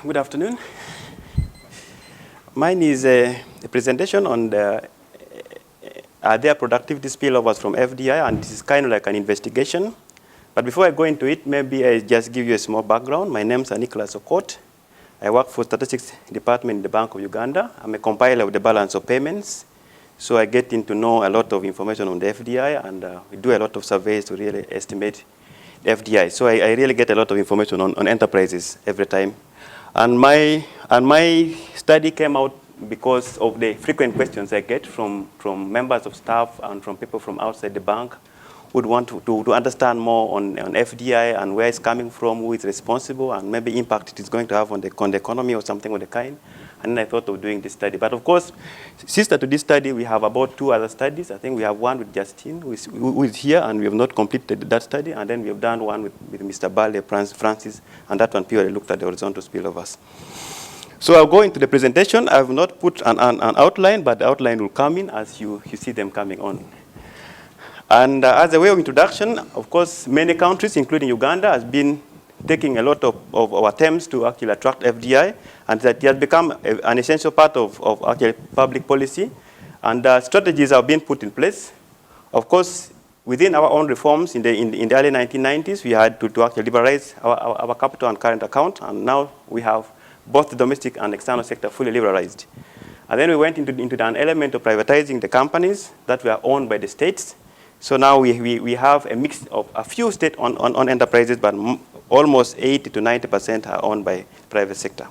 Good afternoon. Mine is a presentation on their productivity spillovers from FDI, and this is kind of like an investigation. But before I go into it, maybe I just give you a small background. My name is Nicholas Okot. I work for Statistics Department in the Bank of Uganda. I'm a compiler of the balance of payments. So I get to know a lot of information on the FDI, and we do a lot of surveys to really estimate the FDI. So I really get a lot of information on enterprises every time. And my study came out because of the frequent questions I get from members of staff and from people from outside the bank who would want to understand more on FDI and where it's coming from, who is responsible, and maybe impact it is going to have on the economy or something of the kind. And then I thought of doing this study. But of course, sister to this study, we have about 2 other studies. I think we have one with Justine, who is here, and we have not completed that study. And then we have done one with Mr. Bale, Francis, and that one purely looked at the horizontal spillovers. So I'll go into the presentation. I have not put an outline, but the outline will come in as you see them coming on. And as a way of introduction, of course, many countries, including Uganda, has been taking a lot of attempts to actually attract FDI, and that it has become an essential part of actually public policy. And strategies have been put in place. Of course, within our own reforms in the early 1990s, we had to actually liberalize our capital and current account, and now we have both the domestic and external sector fully liberalized. And then we went into an element of privatizing the companies that were owned by the states. So now we have a mix of a few state-owned enterprises, but almost 80 to 90% are owned by private sector.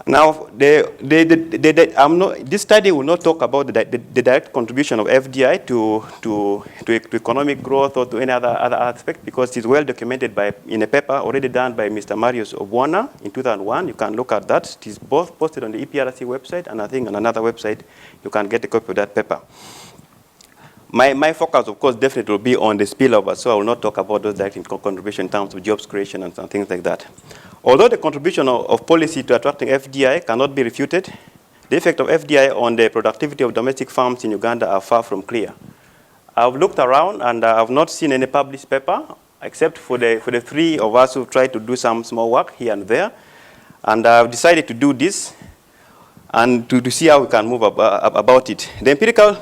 Now, this study will not talk about the direct contribution of FDI to economic growth or to any other aspect, because it's well documented in a paper already done by Mr. Marius Obwana in 2001. You can look at that. It is both posted on the EPRC website, and I think on another website you can get a copy of that paper. My focus, of course, definitely will be on the spillover, so I will not talk about those direct contribution in terms of jobs creation and things like that. Although the contribution of policy to attracting FDI cannot be refuted, the effect of FDI on the productivity of domestic farms in Uganda are far from clear. I've looked around and I've not seen any published paper, except for the 3 of us who tried to do some small work here and there. And I've decided to do this and to see how we can move about it. The empirical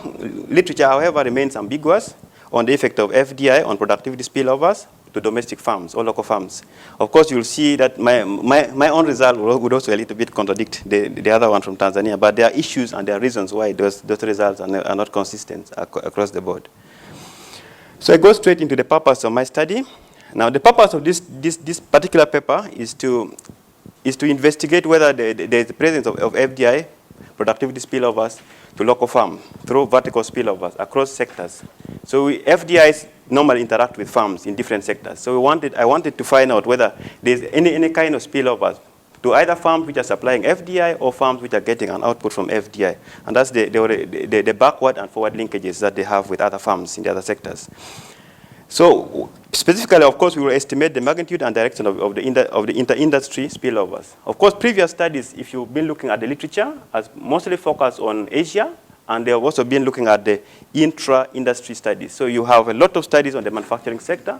literature, however, remains ambiguous on the effect of FDI on productivity spillovers to domestic farms or local farms. Of course, you'll see that my own result would also a little bit contradict the other one from Tanzania, but there are issues and there are reasons why those results are not consistent across the board. So I go straight into the purpose of my study. Now, the purpose of this particular paper is to investigate whether there is the presence of FDI, productivity spillovers, to local farms through vertical spillovers across sectors. So FDIs normally interact with farms in different sectors. So I wanted to find out whether there's any kind of spillovers to either farms which are supplying FDI or farms which are getting an output from FDI. And that's the backward and forward linkages that they have with other farms in the other sectors. So specifically, of course, we will estimate the magnitude and direction of the inter-industry spillovers. Of course, previous studies, if you've been looking at the literature, has mostly focused on Asia, and they have also been looking at the intra-industry studies. So you have a lot of studies on the manufacturing sector,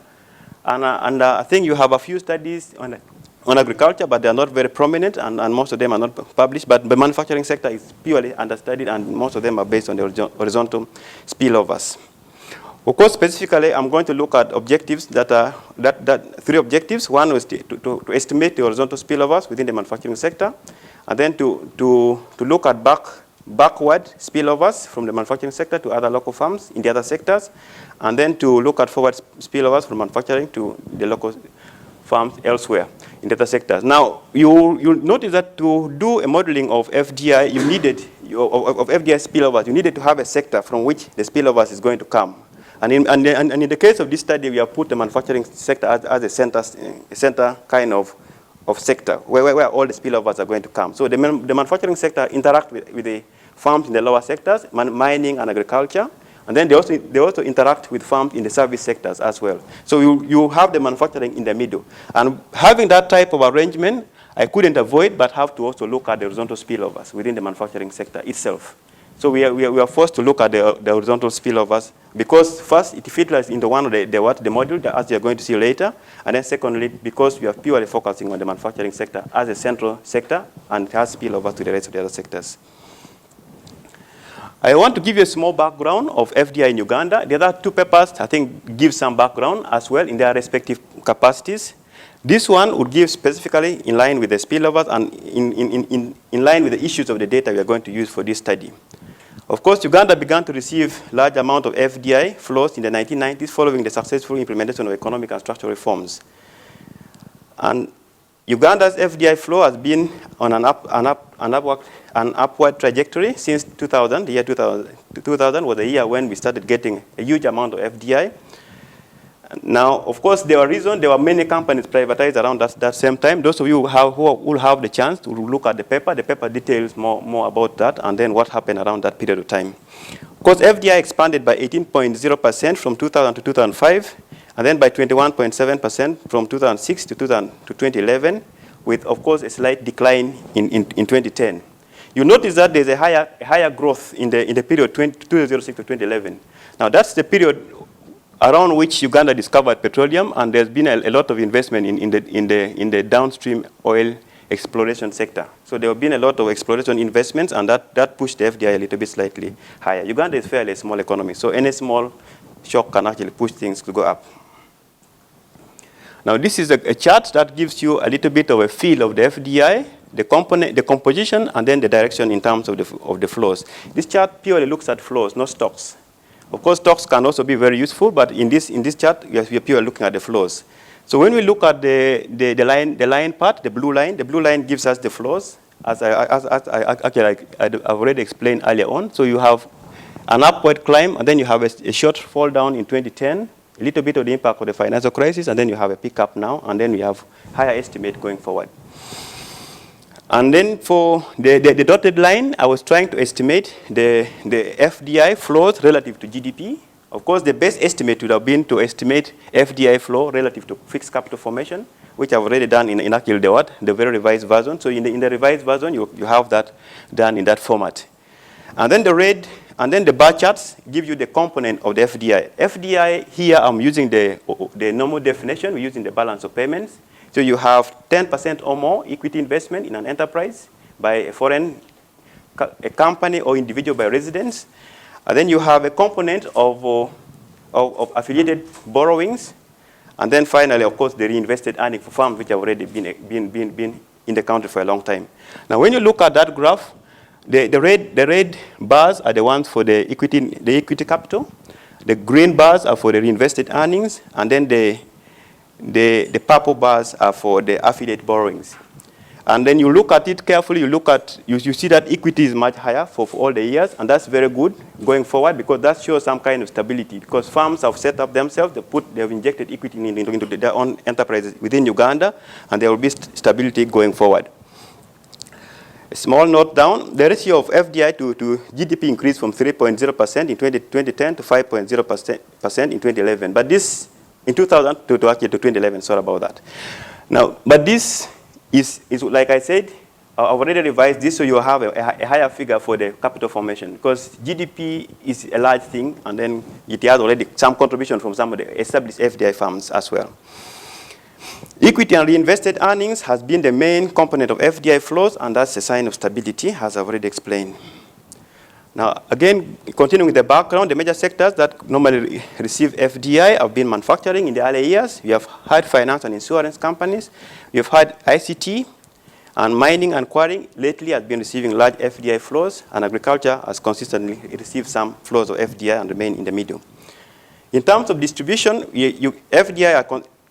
and I think you have a few studies on agriculture, but they are not very prominent, and most of them are not published. But the manufacturing sector is purely understudied, and most of them are based on the horizontal spillovers. Of course, specifically, I'm going to look at objectives that 3 objectives. One was to estimate the horizontal spillovers within the manufacturing sector, and then to look at backward spillovers from the manufacturing sector to other local farms in the other sectors, and then to look at forward spillovers from manufacturing to the local farms elsewhere in the other sectors. Now, you'll notice that to do a modeling of FDI, of FDI spillovers, you needed to have a sector from which the spillovers is going to come. And in the case of this study, we have put the manufacturing sector as a center kind of sector where all the spillovers are going to come. So the manufacturing sector interact with the farms in the lower sectors, mining and agriculture, and then they also interact with farms in the service sectors as well. So you have the manufacturing in the middle. And having that type of arrangement, I couldn't avoid but have to also look at the horizontal spillovers within the manufacturing sector itself. So we are forced to look at the horizontal spillovers because first it filters into one of the module that as you are going to see later, and then secondly because we are purely focusing on the manufacturing sector as a central sector and it has spillovers to the rest of the other sectors. I want to give you a small background of FDI in Uganda. The other two papers, I think, give some background as well in their respective capacities. This one would give specifically in line with the spillovers and in line with the issues of the data we are going to use for this study. Of course, Uganda began to receive large amount of FDI flows in the 1990s following the successful implementation of economic and structural reforms. And Uganda's FDI flow has been on an upward trajectory since 2000. The year 2000 was the year when we started getting a huge amount of FDI. Now, of course, there were many companies privatized around that same time. Those of you who will have the chance to look at the paper details more about that and then what happened around that period of time. Of course, FDI expanded by 18.0% from 2000 to 2005, and then by 21.7% from 2006 to 2011, with, of course, a slight decline in 2010. You notice that there's a higher growth in the period 2006 to 2011. Now, that's the period around which Uganda discovered petroleum, and there's been a lot of investment in the downstream oil exploration sector. So there have been a lot of exploration investments, and that pushed the FDI a little bit slightly higher. Uganda is fairly a small economy, so any small shock can actually push things to go up. Now this is a chart that gives you a little bit of a feel of the FDI, the composition, and then the direction in terms of the flows. This chart purely looks at flows, not stocks. Of course, stocks can also be very useful, but in this chart, we are purely looking at the flows. So when we look at the line part, the blue line gives us the flows, as I've already explained earlier on. So you have an upward climb, and then you have a short fall down in 2010, a little bit of the impact of the financial crisis, and then you have a pickup now, and then we have higher estimate going forward. And then for the dotted line, I was trying to estimate the FDI flows relative to GDP. Of course, the best estimate would have been to estimate FDI flow relative to fixed capital formation, which I've already done in actually the very revised version. So in the revised version, you have that done in that format. And then the bar charts give you the component of the FDI. FDI here, I'm using the normal definition. We're using the balance of payments. So you have 10% or more equity investment in an enterprise by a foreign company or individual by residents. And then you have a component of affiliated borrowings. And then finally, of course, the reinvested earnings for firms which have already been in the country for a long time. Now, when you look at that graph, the red bars are the ones for the equity capital. The green bars are for the reinvested earnings. And then the purple bars are for the affiliate borrowings. And then you look at it carefully, you see that equity is much higher for all the years, and that's very good going forward because that shows some kind of stability because firms have set up themselves, they have injected equity into their own enterprises within Uganda, and there will be stability going forward. A small note down, the ratio of FDI to GDP increased from 3.0% in 2010 to 5.0% in 2011. But this, in 2000 to 2011, sorry about that. Now, but this is like I said, I've already revised this so you have a higher figure for the capital formation because GDP is a large thing and then it has already some contribution from some of the established FDI firms as well. Equity and reinvested earnings has been the main component of FDI flows, and that's a sign of stability, as I've already explained. Now, again, continuing with the background, the major sectors that normally receive FDI have been manufacturing in the early years. We have had finance and insurance companies. We have had ICT, and mining and quarrying lately has been receiving large FDI flows, and agriculture has consistently received some flows of FDI and remain in the middle. In terms of distribution,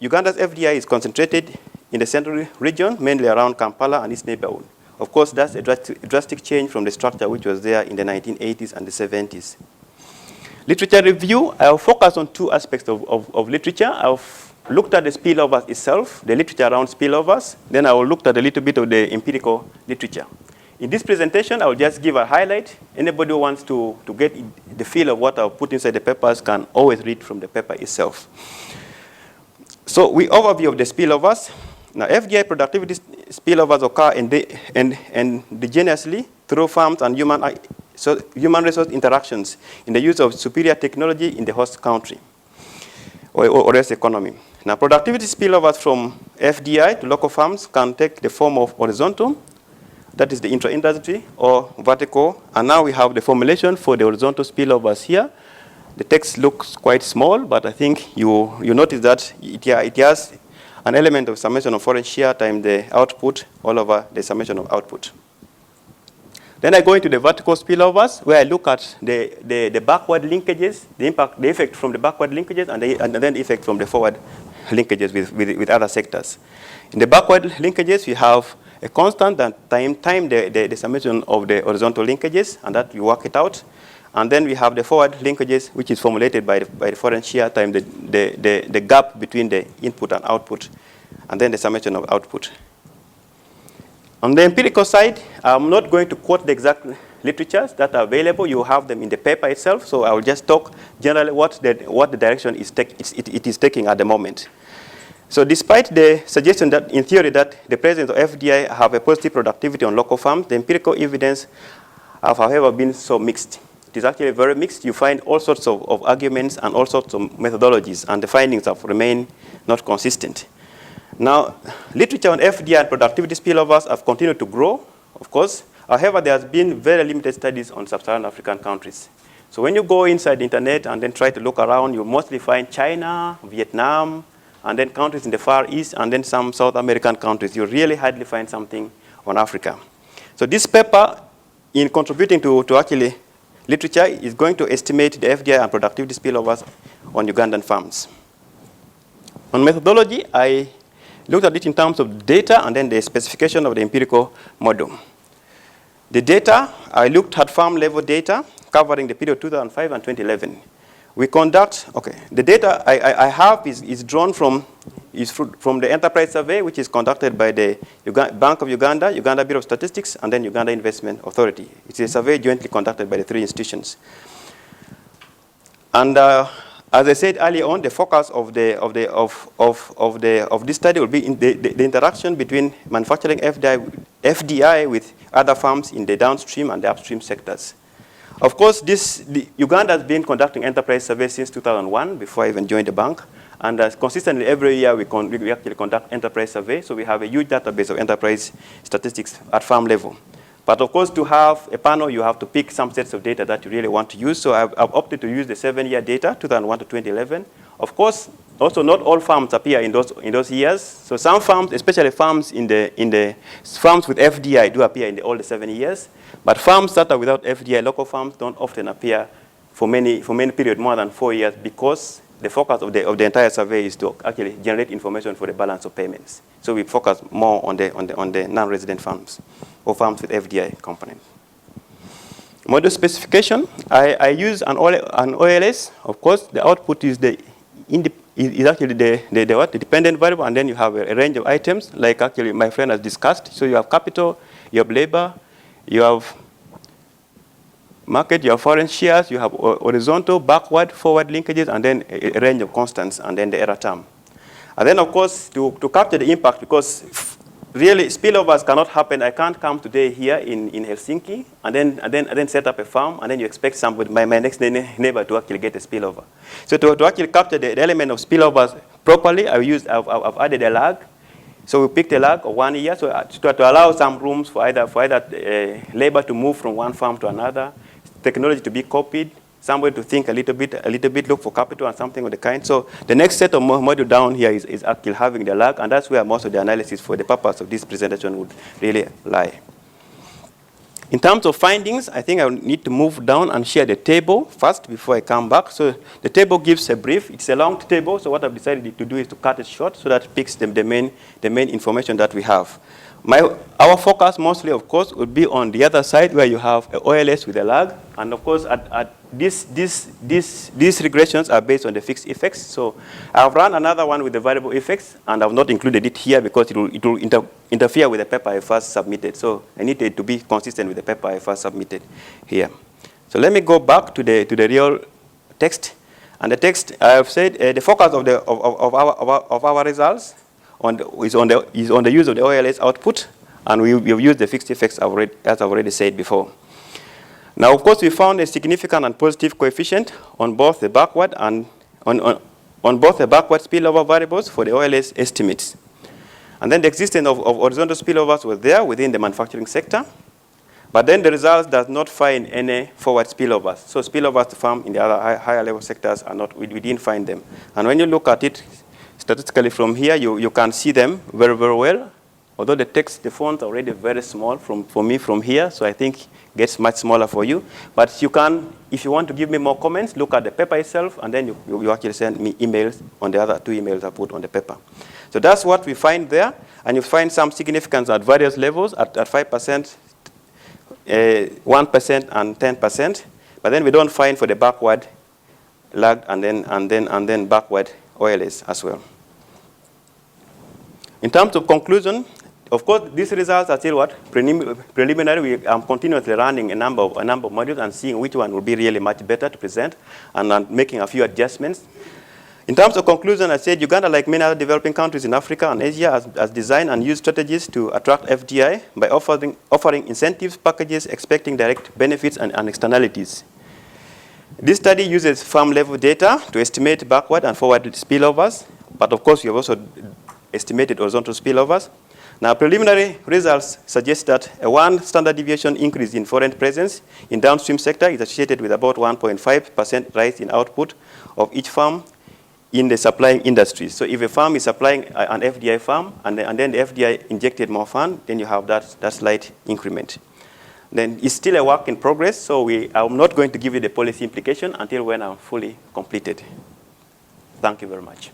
Uganda's FDI is concentrated in the central region, mainly around Kampala and its neighborhood. Of course, that's a drastic change from the structure which was there in the 1980s and the 70s. Literature review, I'll focus on two aspects of literature. I've looked at the spillovers itself, the literature around spillovers. Then I will look at a little bit of the empirical literature. In this presentation, I will just give a highlight. Anybody who wants to get the feel of what I've put inside the papers can always read from the paper itself. So we overview of the spillovers. Now, FDI productivity spillovers occur endogenously through farms and human So human resource interactions in the use of superior technology in the host country or else economy. Now, productivity spillovers from FDI to local farms can take the form of horizontal, that is the intra-industry, or vertical. And now we have the formulation for the horizontal spillovers here. The text looks quite small, but I think you notice that it has an element of summation of foreign share times the output all over the summation of output. Then I go into the vertical spillovers, where I look at the backward linkages, the effect from the backward linkages, and then the effect from the forward linkages with other sectors. In the backward linkages, we have a constant that time the summation of the horizontal linkages, and that you work it out. And then we have the forward linkages, which is formulated by the foreign share times the gap between the input and output, and then the summation of output. On the empirical side, I'm not going to quote the exact literatures that are available. You have them in the paper itself. So I will just talk generally what the direction it is taking at the moment. So despite the suggestion that in theory that the presence of FDI have a positive productivity on local farms, the empirical evidence have, however, been so mixed. It is actually very mixed. You find all sorts of arguments and all sorts of methodologies, and the findings have remained not consistent. Now, literature on FDI and productivity spillovers have continued to grow, of course. However, there has been very limited studies on sub-Saharan African countries. So when you go inside the internet and then try to look around, you mostly find China, Vietnam, and then countries in the Far East, and then some South American countries. You really hardly find something on Africa. So this paper, in contributing to actually literature, is going to estimate the FDI and productivity spillovers on Ugandan farms. On methodology, I looked at it in terms of data and then the specification of the empirical model. The data, I looked at farm level data covering the period 2005 and 2011. We conduct, the data I have is drawn from the enterprise survey, which is conducted by the Bank of Uganda, Uganda Bureau of Statistics, and then Uganda Investment Authority. It's a survey jointly conducted by the three institutions. And as I said earlier on, the focus of this study will be in the interaction between manufacturing FDI with other farms in the downstream and the upstream sectors. Of course, Uganda has been conducting enterprise surveys since 2001, before I even joined the bank. And consistently every year we actually conduct enterprise surveys. So we have a huge database of enterprise statistics at farm level. But of course, to have a panel, you have to pick some sets of data that you really want to use. So I've opted to use the 7-year data, 2001 to 2011. Of course, also not all farms appear in those years. So some farms, especially farms farms with FDI, do appear in all the 7 years. But farms that are without FDI, local farms, don't often appear for many periods more than 4 years, because the focus of the entire survey is to actually generate information for the balance of payments. So we focus more on the non-resident farms or farms with FDI component. Model specification, I use an OLS. Of course, the output is actually the dependent variable, and then you have a range of items, like actually my friend has discussed. So you have capital, you have labor, you have market, you have foreign shares, you have horizontal, backward, forward linkages, and then a range of constants, and then the error term. And then, of course, to capture the impact, because really spillovers cannot happen. I can't come today here in Helsinki and then set up a farm, and then you expect somebody, my next neighbor, to actually get a spillover. So to actually capture the element of spillovers properly, I've added a lag. So we picked a lag of 1 year, so to allow some rooms for either labor to move from one farm to another, technology to be copied, somebody to think a little bit, look for capital and something of the kind. So the next set of module down here is actually having the lag, and that's where most of the analysis for the purpose of this presentation would really lie. In terms of findings, I think I need to move down and share the table first before I come back. So the table gives a brief. It's a long table, so what I've decided to do is to cut it short so that it picks the main information that we have. Our focus mostly, of course, would be on the other side where you have a OLS with a lag. And of course, these regressions are based on the fixed effects. So I've run another one with the variable effects, and I've not included it here because it will interfere with the paper I first submitted. So I need it to be consistent with the paper I first submitted here. So let me go back to the real text. And the text, I have said, the focus of our results is on the use of the OLS output, and we've used the fixed effects as I've already said before. Now, of course, we found a significant and positive coefficient on both the backward and on both the backward spillover variables for the OLS estimates. And then the existence of horizontal spillovers was there within the manufacturing sector. But then the results does not find any forward spillovers. So spillovers to farm in the other higher level sectors are not, we didn't find them. And when you look at it statistically from here, you can see them very, very well. Although the text, the font are already very small for me from here, so I think it gets much smaller for you. But you can, if you want to give me more comments, look at the paper itself, and then you actually send me emails on the other 2 emails I put on the paper. So that's what we find there, and you find some significance at various levels, at 5%, 1%, and 10%. But then we don't find for the backward lagged and then backward OLS as well. In terms of conclusion, of course, these results are still what? Preliminary. We are continuously running a number of modules and seeing which one will be really much better to present and making a few adjustments. In terms of conclusion, I said Uganda, like many other developing countries in Africa and Asia, has designed and used strategies to attract FDI by offering incentives packages expecting direct benefits and externalities. This study uses farm-level data to estimate backward and forward spillovers, but of course, we have also estimated horizontal spillovers. Now, preliminary results suggest that a 1 standard deviation increase in foreign presence in downstream sector is associated with about 1.5% rise in output of each farm in the supplying industries. So if a farm is supplying an FDI farm and then the FDI injected more fund, then you have that slight increment. Then it's still a work in progress, so I'm not going to give you the policy implication until when I'm fully completed. Thank you very much.